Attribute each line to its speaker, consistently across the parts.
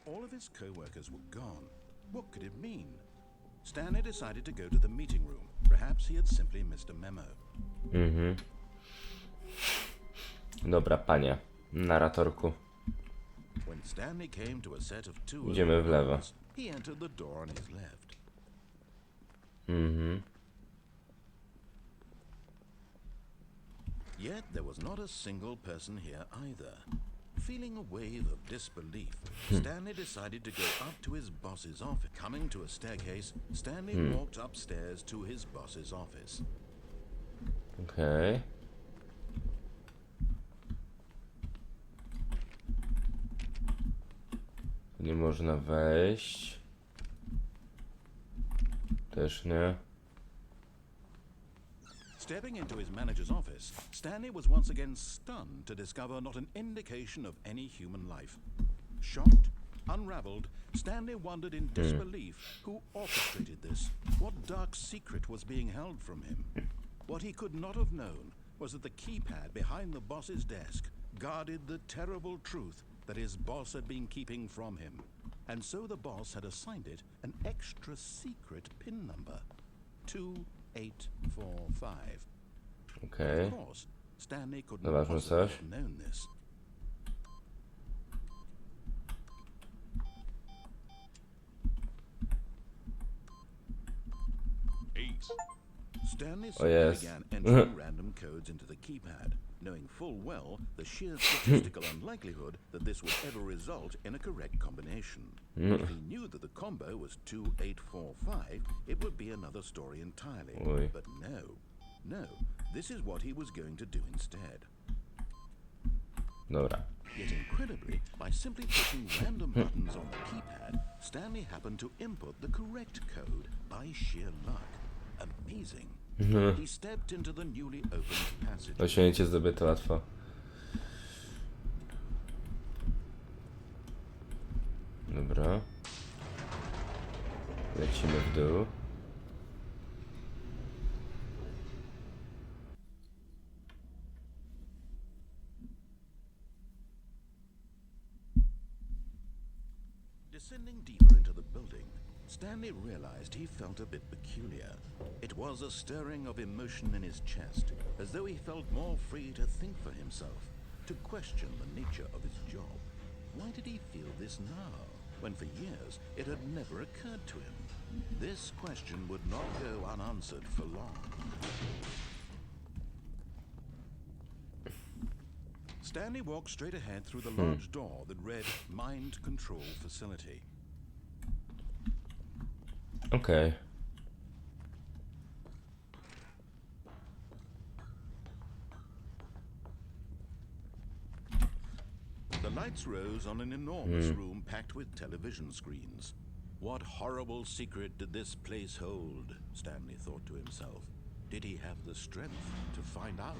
Speaker 1: All of his co-workers were gone. What could it mean? Stanley decided to go to the meeting room. Perhaps he had simply missed a memo.
Speaker 2: Dobra, panie narratorku.
Speaker 1: When Stanley came to a set of two
Speaker 2: Idziemy w lewo.
Speaker 1: he entered the door on his left. Yet there was not a single person here either. Feeling a wave of disbelief, Stanley decided to go up to his boss's office. Coming to a staircase, Stanley walked upstairs to his boss's office.
Speaker 2: Okej. Nie można wejść. Też nie.
Speaker 1: Stepping into his manager's office, Stanley was once again stunned to discover not an indication of any human life. Shocked, unraveled, Stanley wondered in disbelief who orchestrated this, what dark secret was being held from him. What he could not have known was that the keypad behind the boss's desk guarded the terrible truth that his boss had been keeping from him. And so the boss had assigned it an extra secret PIN number, 2845.
Speaker 2: Okej.
Speaker 1: Of course, Stanley couldn't
Speaker 2: Zobaczmy
Speaker 1: possibly
Speaker 2: coś.
Speaker 1: have known this. Stanley soon
Speaker 2: yes.
Speaker 1: began entering random codes into the keypad, knowing full well the sheer statistical unlikelihood that this would ever result in a correct combination. If he knew that the combo was 2845, it would be another story entirely.
Speaker 2: Oj.
Speaker 1: But no, this is what he was going to do instead.
Speaker 2: Dobra.
Speaker 1: Yet incredibly, by simply pushing random buttons on the keypad, Stanley happened to input the correct code by sheer luck. Amazing. He stepped into the newly opened passage.
Speaker 2: Osiągnięcie zdobyte łatwo. Dobra. Lecimy w dół.
Speaker 1: Descending deeper into the building, Stanley realized he felt a bit peculiar. It was a stirring of emotion in his chest, as though he felt more free to think for himself, to question the nature of his job. Why did he feel this now, when for years it had never occurred to him? This question would not go unanswered for long. Stanley walked straight ahead through the large door that read Mind Control Facility.
Speaker 2: Okej.
Speaker 1: The lights rose on an enormous room packed with television screens. What horrible secret did this place hold? Stanley thought to himself. Did he have the strength to find out?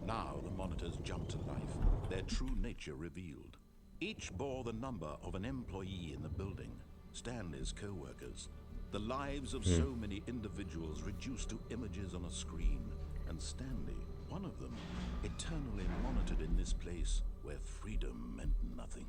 Speaker 1: Now the monitors jumped to life, their true nature revealed. Each bore the number of an employee in the building, Stanley's co-workers. The lives of so many individuals reduced to images on a screen, and Stanley, one of them, eternally monitored in this place where freedom meant nothing.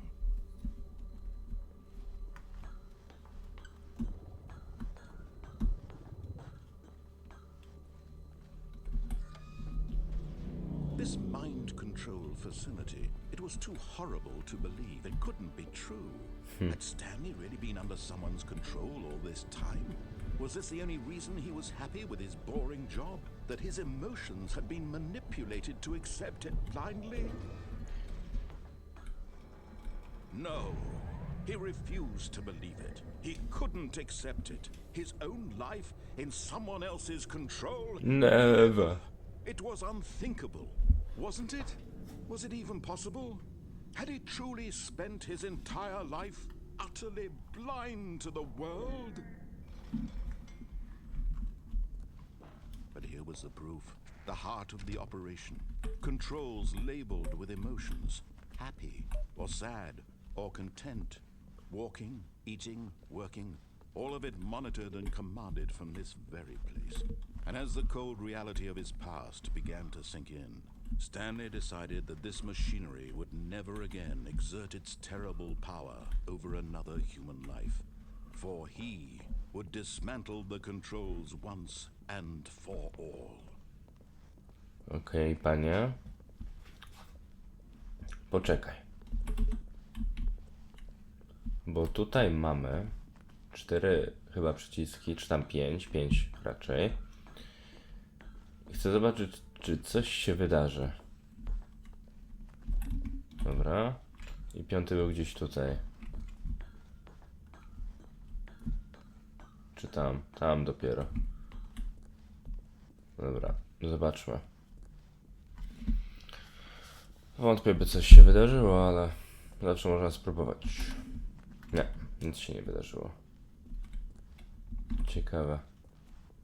Speaker 1: This mind control facility, it was too horrible to believe. It couldn't be true. Had Stanley really been under someone's control all this time? Was this the only reason he was happy with his boring job? That his emotions had been manipulated to accept it blindly? No. He refused to believe it. He couldn't accept it. His own life in someone else's control?
Speaker 2: Never.
Speaker 1: It was unthinkable, wasn't it? Was it even possible? Had he truly spent his entire life utterly blind to the world? But here was the proof. The heart of the operation. Controls labeled with emotions. Happy, or sad, or content. Walking, eating, working. all of it monitored and commanded from this very place. And as the cold reality of his past began to sink in, Stanley decided that this machinery would never again exert its terrible power over another human life, for he would dismantle the controls once and for all.
Speaker 2: Okej, panie. Poczekaj. Bo tutaj mamy 4 chyba przyciski, czy tam 5 raczej. I chcę zobaczyć, czy coś się wydarzy. Dobra. I 5 był gdzieś tutaj. Czy tam? Tam dopiero. Dobra, zobaczmy. Wątpię, by coś się wydarzyło, ale zawsze można spróbować. Nie, nic się nie wydarzyło. Ciekawe.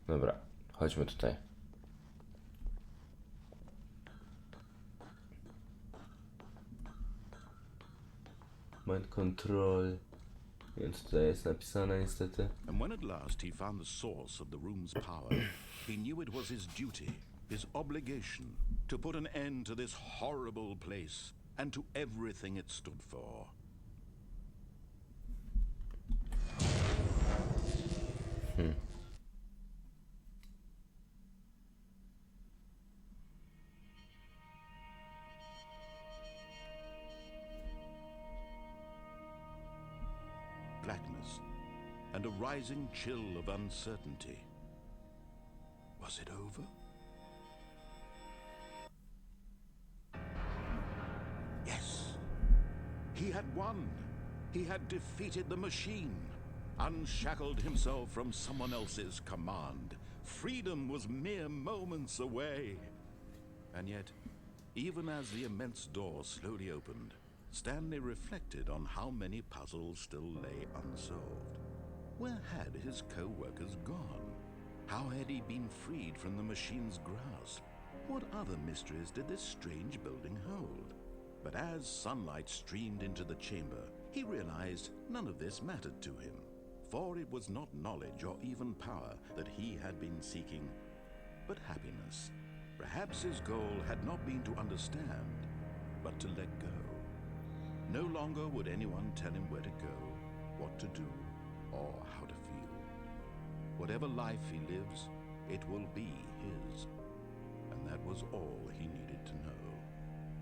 Speaker 2: Dobra, chodźmy tutaj. Mind control. Więc tutaj jest napisane niestety.
Speaker 1: And when at last he found the source of the room's power, he knew it was his duty, his obligation, to put an end to this horrible place and to everything it stood for. Blackness and a rising chill of uncertainty. Was it over? Yes. He had won. He had defeated the machine, unshackled himself from someone else's command. Freedom was mere moments away. And yet, even as the immense door slowly opened, Stanley reflected on how many puzzles still lay unsolved. Where had his co-workers gone? How had he been freed from the machine's grasp? What other mysteries did this strange building hold? But as sunlight streamed into the chamber, he realized none of this mattered to him, for it was not knowledge or even power that he had been seeking, but happiness. Perhaps his goal had not been to understand, but to let go. No longer would anyone tell him where to go, what to do, or how to feel. Whatever life he lives, it will be his. And that was all he needed to know.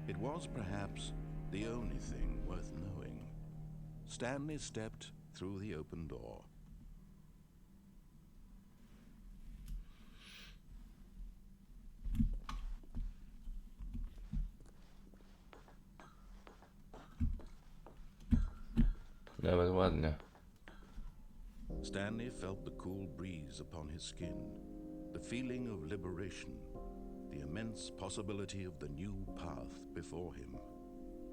Speaker 1: It was perhaps the only thing worth knowing. Stanley stepped through the open door.
Speaker 2: Nawet ładnie.
Speaker 1: Stanley felt the cool breeze upon his skin, the feeling of liberation, the immense possibility of the new path before him.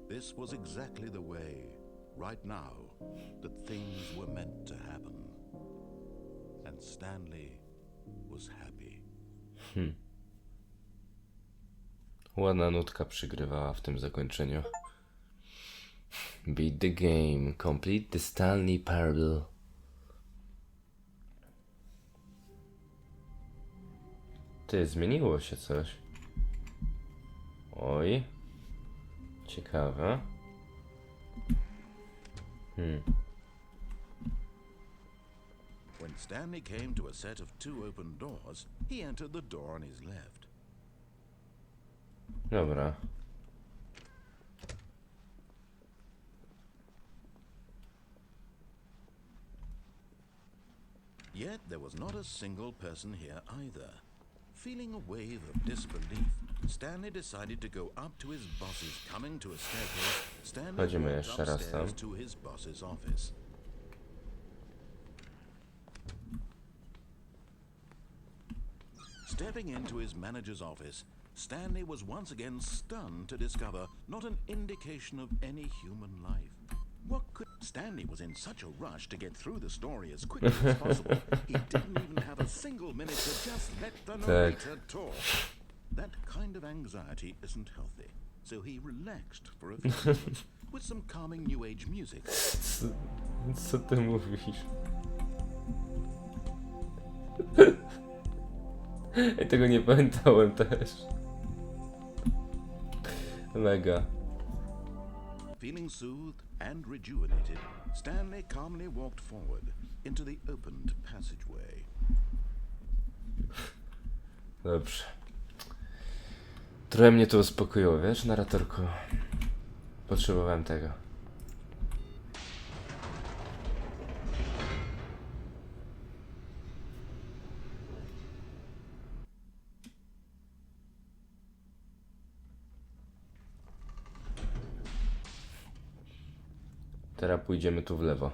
Speaker 1: This was exactly the way, right now, that things were meant to happen. And Stanley was happy.
Speaker 2: Ładna nutka przygrywała w tym zakończeniu. Beat the game. Complete the Stanley Parable. Ty, zmieniło się coś. Oj. Ciekawe.
Speaker 1: When Stanley came to a set of 2 open doors, he entered the door on his left.
Speaker 2: Dobra.
Speaker 1: Yet there was not a single person here either. Feeling a wave of disbelief, Stanley decided to go up to his boss's. Coming to a staircase, Stanley
Speaker 2: Chodzimy
Speaker 1: walked
Speaker 2: jeszcze raz tam.
Speaker 1: upstairs to his boss's office. Stepping into his manager's office, Stanley was once again stunned to discover not an indication of any human life. What could... Stanley was in such a rush to get through the story as quickly as possible. He didn't even have a single minute to just let the narrator talk. That kind of anxiety isn't healthy, so he relaxed for a few moments with some calming new age music.
Speaker 2: Co ty mówisz? Ja tego nie pamiętałem też. Mega.
Speaker 1: Feeling soothed and rejuvenated, Stanley calmly walked forward into the opened passageway.
Speaker 2: Dobrze. Trochę mnie to uspokoiło, wiesz, narratorku? Potrzebowałem tego. Teraz pójdziemy tu w lewo.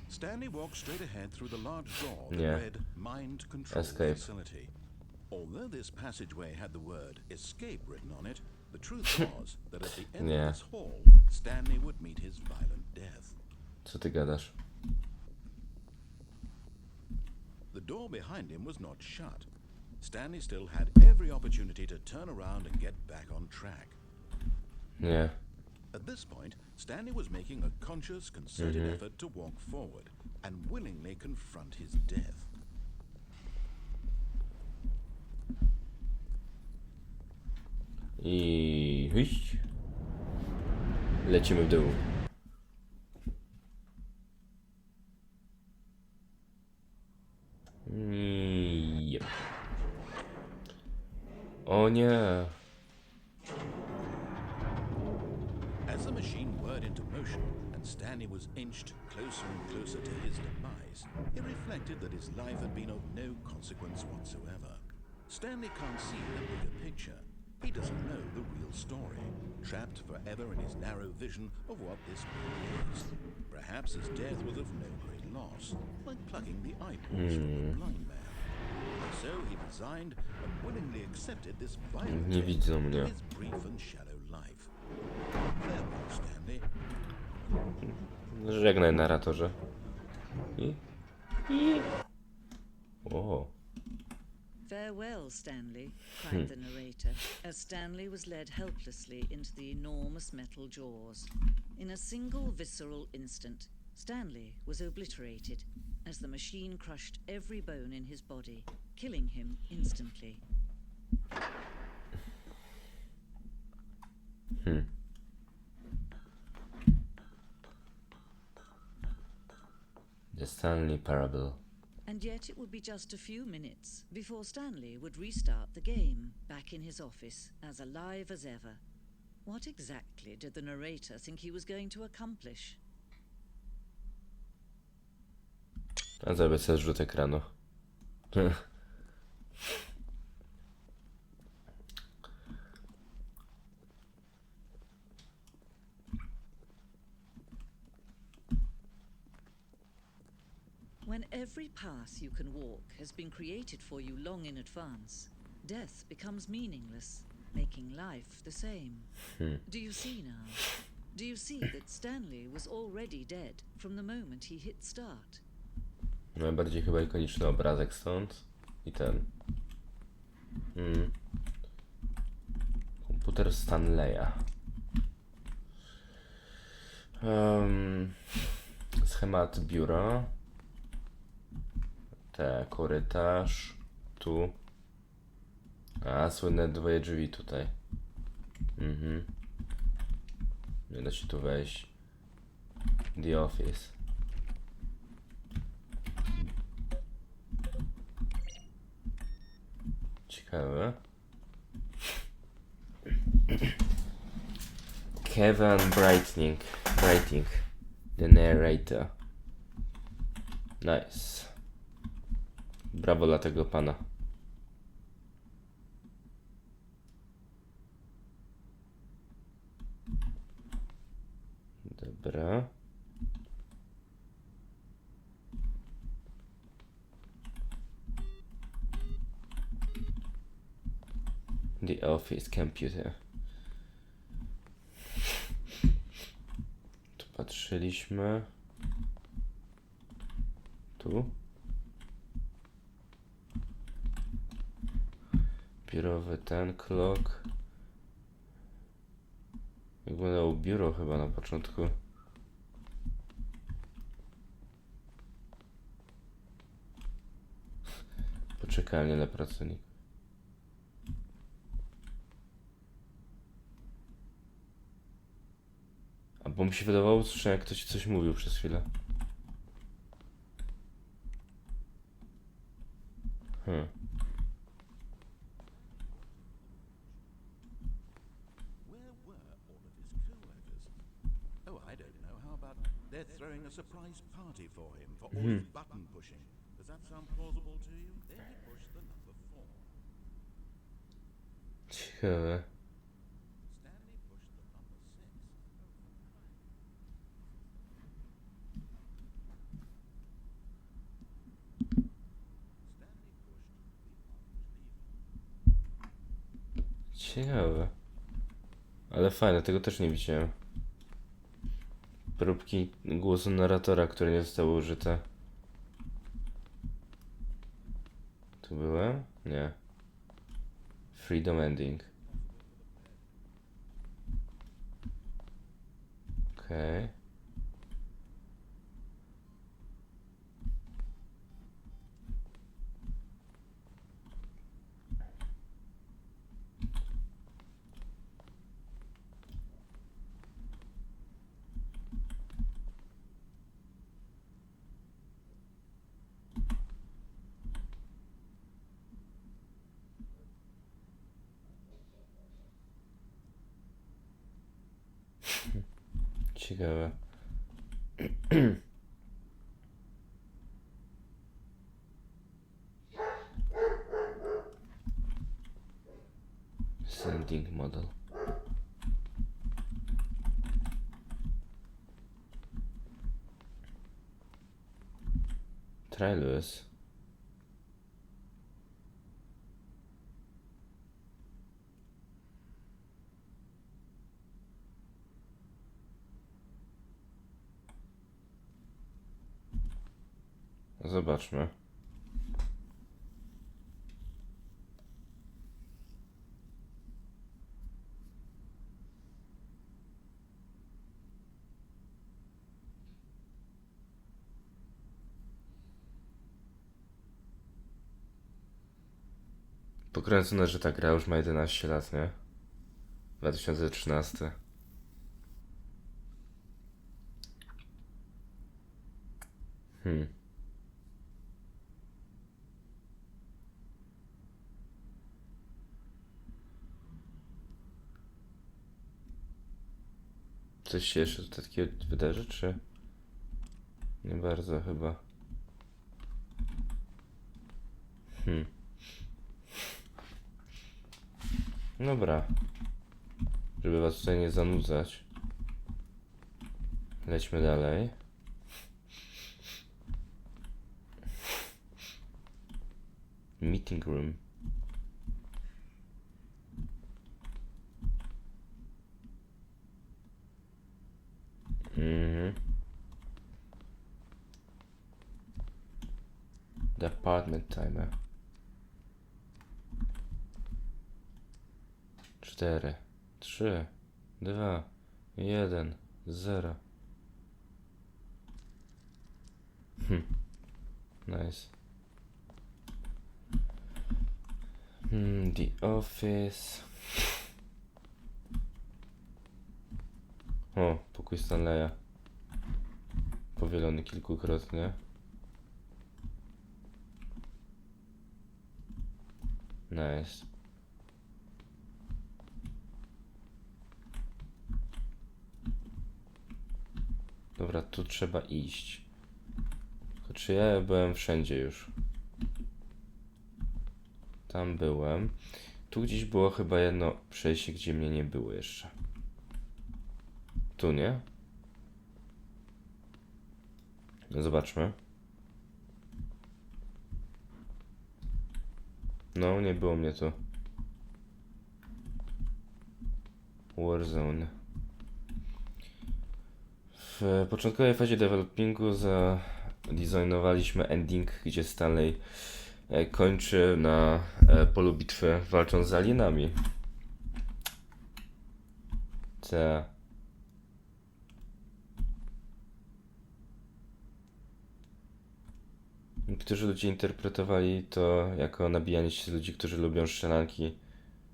Speaker 1: Stanley walked straight ahead through the large door that
Speaker 2: Yeah.
Speaker 1: read Mind Control
Speaker 2: Escape.
Speaker 1: Facility. Although this passageway had the word escape written on it, the truth was that at the end
Speaker 2: Yeah.
Speaker 1: of this hall, Stanley would meet his violent death.
Speaker 2: Co ty gadasz?
Speaker 1: The door behind him was not shut. Stanley still had every opportunity to turn around and get back on track.
Speaker 2: Nie.
Speaker 1: At this point, Stanley was making a conscious, concerted effort to walk forward and willingly confront his death.
Speaker 2: I... Hyś. Lecimy w dół. Jep. O nie.
Speaker 1: As the machine whirred into motion and Stanley was inched closer and closer to his demise, he reflected that his life had been of no consequence whatsoever. Stanley can't see the bigger picture. He doesn't know the real story, trapped forever in his narrow vision of what this world is. Perhaps his death was of no great loss, like plucking the eyeballs from a blind man. So he resigned and willingly accepted this violent
Speaker 2: Nie
Speaker 1: end
Speaker 2: widzą
Speaker 1: to
Speaker 2: mnie.
Speaker 1: his brief and shallow life. Farewell, Stanley.
Speaker 2: Żegnaj, narratorze. I... O.
Speaker 3: Farewell, Stanley, cried the narrator, as Stanley was led helplessly into the enormous metal jaws. In a single visceral instant, Stanley was obliterated as the machine crushed every bone in his body, killing him instantly.
Speaker 2: The Stanley Parable.
Speaker 3: And yet it would be just a few minutes before Stanley would restart the game, back in his office, as alive as ever. What exactly did the narrator think he was going to accomplish?
Speaker 2: A zrobię sobie zrzut ekranu.
Speaker 3: When every path you can walk has been created for you long in advance, death becomes meaningless, making life the same. Do you see now? Do you see that Stanley was already dead from the moment he hit start?
Speaker 2: Najbardziej chyba ikoniczny obrazek stąd. I ten. Komputer Stanleya. Schemat biura. Korytarz. Tu. A, słynne dwoje drzwi tutaj. Nie da się tu wejść. The Office. Ciekawe. Kevin Brightning. The narrator. Nice. Brawo dla tego pana. Dobra. The Office Computer. Tu patrzyliśmy. Tu. Biurowy ten clock. Wyglądało biuro chyba na początku. Poczekalnie dla pracowników. A bo mi się wydawało, że jak ktoś coś mówił przez chwilę.
Speaker 1: Where were all of his co-workers? Oh, I don't know. How about they're throwing a surprise party for him for all his button pushing? Does that sound plausible to you? Then he pushed the number 4.
Speaker 2: Ciekawe.
Speaker 1: Stanley pushed the number 6. Stanley pushed the orange lever.
Speaker 2: Ciekawe. Ale fajne, tego też nie widziałem. Próbki głosu narratora, które nie zostały użyte. Tu byłem? Nie. Freedom ending. Okej. Ciekawe. Sending model. Try Lewis. Zobaczmy. Pokręcone, że ta gra już ma 11 lat, nie? 2013. Coś się jeszcze tu takiego wydarzy, czy? Nie bardzo chyba. Dobra. Żeby was tutaj nie zanudzać. Lećmy dalej. Meeting room. Department timer. 4, 3, 2, 1, 0. Nice. The office. O, pokój Stanleya. Powielony kilkukrotnie. Nice. Dobra, tu trzeba iść. Tylko czy ja byłem wszędzie już? Tam byłem. Tu gdzieś było chyba jedno przejście, gdzie mnie nie było jeszcze. Tu, nie? No zobaczmy. No, nie było mnie tu. Warzone. W początkowej fazie developingu zadesignowaliśmy ending, gdzie Stanley kończy na polu bitwy, walcząc z alienami. Niektórzy ludzie interpretowali to jako nabijanie się z ludzi, którzy lubią strzelanki,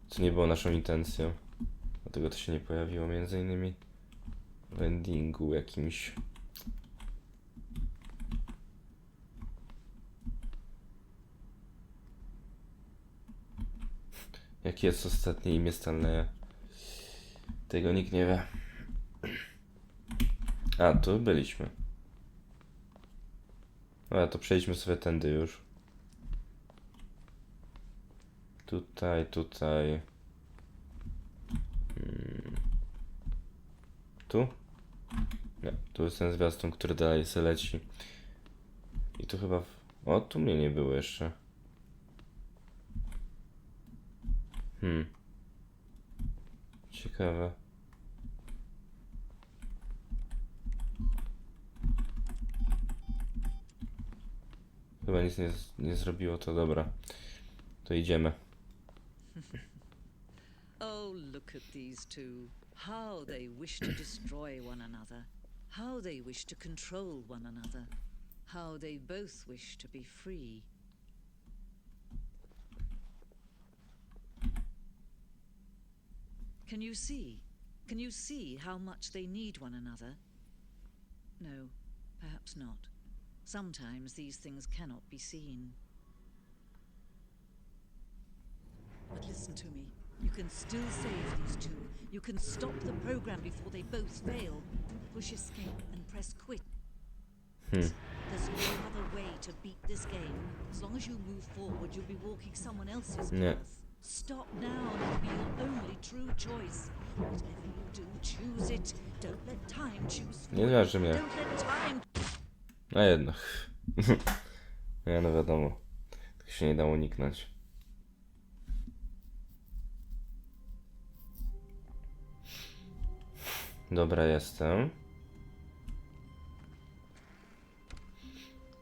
Speaker 2: co nie było naszą intencją. Dlatego to się nie pojawiło między innymi w endingu jakimś. Jakie jest ostatnie imię Stanleya? Tego nikt nie wie. A, tu byliśmy. A, to przejdźmy sobie tędy już. Tutaj. Tu? Nie, tu jest ten zwiastun, który dalej se leci. I tu chyba... O, tu mnie nie było jeszcze. Ciekawe. Chyba nic nie zrobiło, to dobra. To idziemy.
Speaker 3: Oh, look at these two. How they wish to destroy one another. How they wish to control one another. How they both wish to be free. Can you see? Can you see how much they need one another? No, perhaps not. Sometimes these things cannot be seen. But listen to me. You can still save these two. You can stop the program before they both fail. Push escape and press quit. There's no other way to beat this game. As long as you move forward, you'll be walking someone else's
Speaker 2: Nie.
Speaker 3: path. Stop now and it'll be your only true choice. Whatever you do, choose it. Don't let time choose for
Speaker 2: Nie
Speaker 3: you.
Speaker 2: leży mnie.
Speaker 3: Don't let time...
Speaker 2: A jednak. Nie, no wiadomo. Tak się nie dało uniknąć. Dobra, jestem.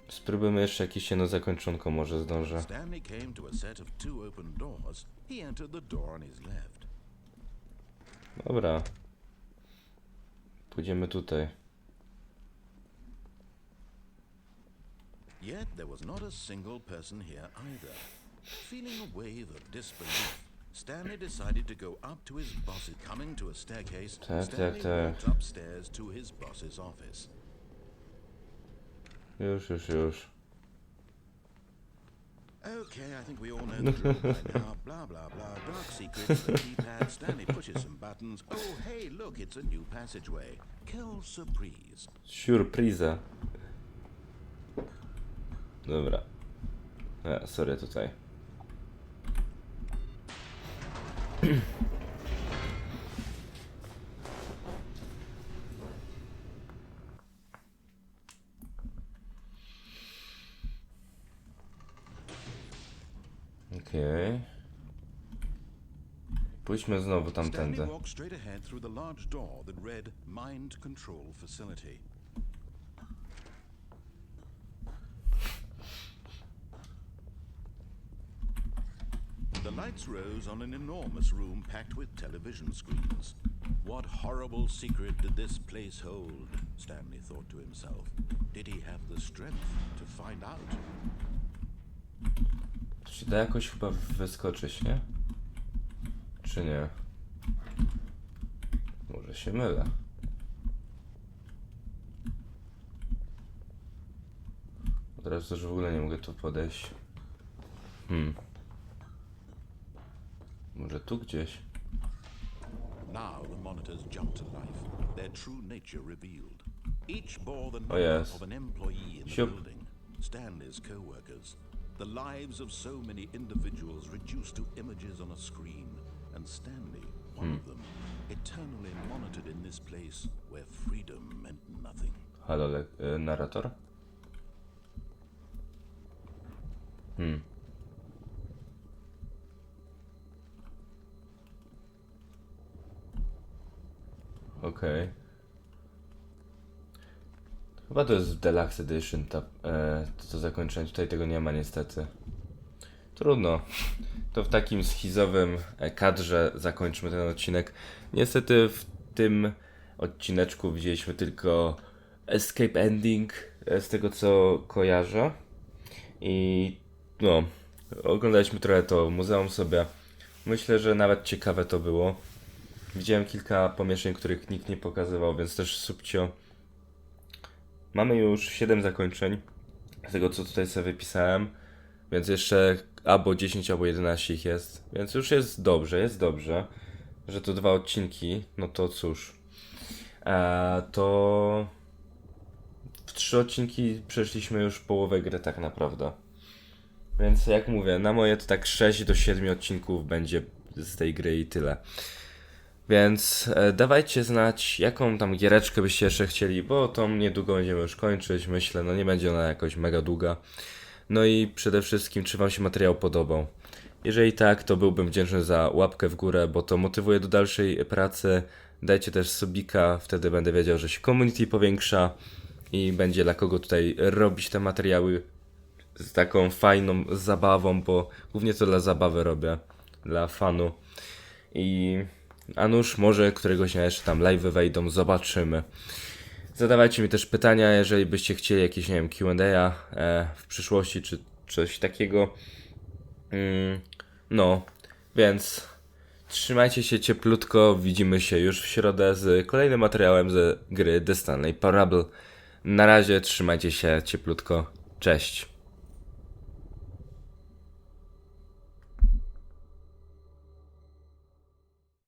Speaker 2: Spróbujmy jeszcze jakieś jedno zakończonko, może zdążę.
Speaker 1: Stanley came to a set of 2 open doors. He entered the door on his left.
Speaker 2: Dobra. Pójdziemy tutaj.
Speaker 1: Yet there was not a single person here either. Feeling a wave of disbelief, Stanley decided to go up to his boss. Coming to a staircase, Stanley walked upstairs to his boss's office.
Speaker 2: Już.
Speaker 1: Okay, I think we all know the drill by now. Blah, blah, blah. Dark secrets, the keypad. Stanley pushes some buttons. Oh, hey, look, it's a new passageway. Quelle surprise.
Speaker 2: Surpriza. Dobra. Sorry tutaj. Okej. Pójdźmy znowu
Speaker 1: Stanley
Speaker 2: tamtędy.
Speaker 1: walked straight ahead through the large door that read Mind Control Facility. The lights rose on an enormous room packed with television screens. What horrible secret did this place hold? Stanley thought to himself. Did he have the strength to find out?
Speaker 2: To się da jakoś chyba wyskoczyć, nie? Czy nie? Może się mylę. Teraz już w ogóle nie mogę tu podejść. Może tu gdzieś?
Speaker 1: Now the monitors jumped to life, their true nature revealed. Each bore the
Speaker 2: Oh,
Speaker 1: number
Speaker 2: yes.
Speaker 1: of an employee in the
Speaker 2: Sure.
Speaker 1: building, Stanley's co-workers. The lives of so many individuals reduced to images on a screen, and Stanley, one of them, eternally monitored in this place where freedom meant nothing.
Speaker 2: Halo, narrator? Okej. Chyba to jest Deluxe Edition, to zakończenie. Tutaj tego nie ma niestety. Trudno. To w takim schizowym kadrze zakończmy ten odcinek. Niestety w tym odcineczku widzieliśmy tylko escape ending, z tego co kojarzę. I no, oglądaliśmy trochę to muzeum sobie. Myślę, że nawet ciekawe to było. Widziałem kilka pomieszczeń, których nikt nie pokazywał, więc też subcio. Mamy już 7 zakończeń z tego, co tutaj sobie wypisałem, więc jeszcze albo 10, albo 11 ich jest, więc już jest dobrze, że to 2 odcinki, no to cóż, to w 3 odcinki przeszliśmy już połowę gry tak naprawdę, więc jak mówię, na moje to tak 6 do 7 odcinków będzie z tej gry i tyle. Więc dawajcie znać, jaką tam giereczkę byście jeszcze chcieli, bo tą niedługo będziemy już kończyć, myślę, no nie będzie ona jakoś mega długa. No i przede wszystkim, czy wam się materiał podobał. Jeżeli tak, to byłbym wdzięczny za łapkę w górę, bo to motywuje do dalszej pracy. Dajcie też subika, wtedy będę wiedział, że się community powiększa i będzie dla kogo tutaj robić te materiały z taką fajną zabawą, bo głównie to dla zabawy robię, dla fanu. A nuż może któregoś dnia jeszcze tam live wejdą, zobaczymy. Zadawajcie mi też pytania, jeżeli byście chcieli jakieś, nie wiem, Q&A w przyszłości, czy coś takiego. No, więc trzymajcie się cieplutko, widzimy się już w środę z kolejnym materiałem z gry The Stanley Parable. Na razie trzymajcie się cieplutko, cześć.